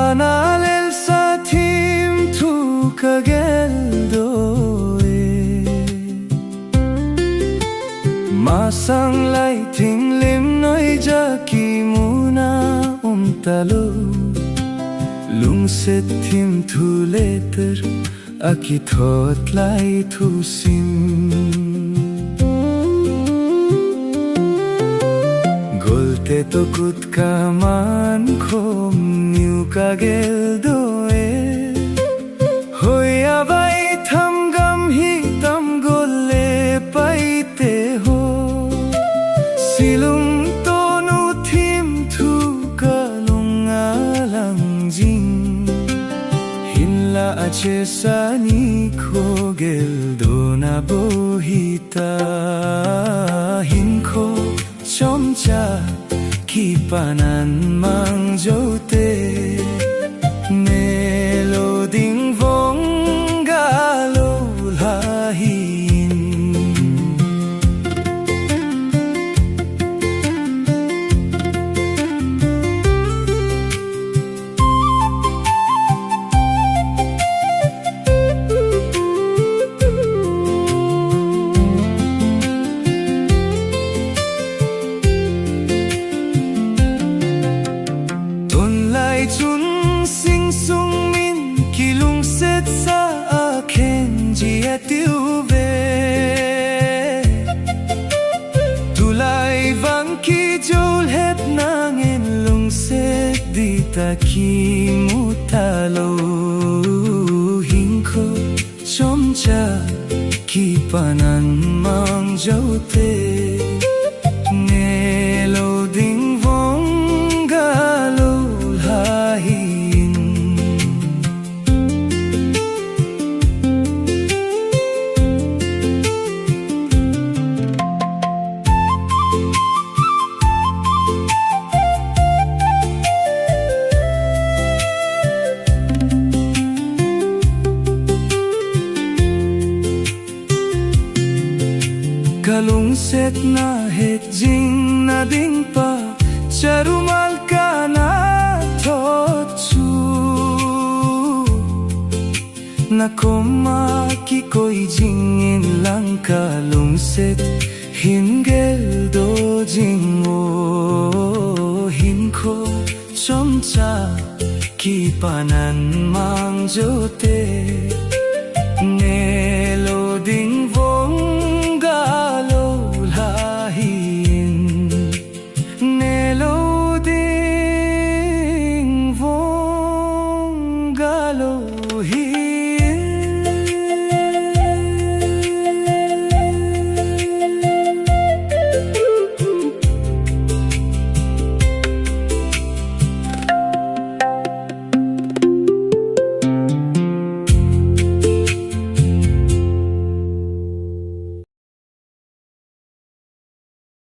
Panalel sa thim thu kagel doe Masang lai thing lim noi ja ki muna talo Lung se thim thu leter aki thot lai thu sim Golte to kut ka man khom niu ka gel doe Hoi abai tham gam hi tam golle paite ho Silum to nu thim thu ka lunga lang jing Hinla ache sa ni ko gel do na bohita hin ko chom cha ki panan mang jote nelo ding vong galo lahin chun sing sung min kilung set sa akhen ji atiu ve tulai vang ki jol het nang en lung set di ta ki mutalo hing ko chom cha ki panan mang jote nelo ding vong galo Kalung set na het jing na ding pa charumal ka na thot chu na koma ki koi jing in lang kalung set hin gel do jing o hin ko chom cha ki panan mang jote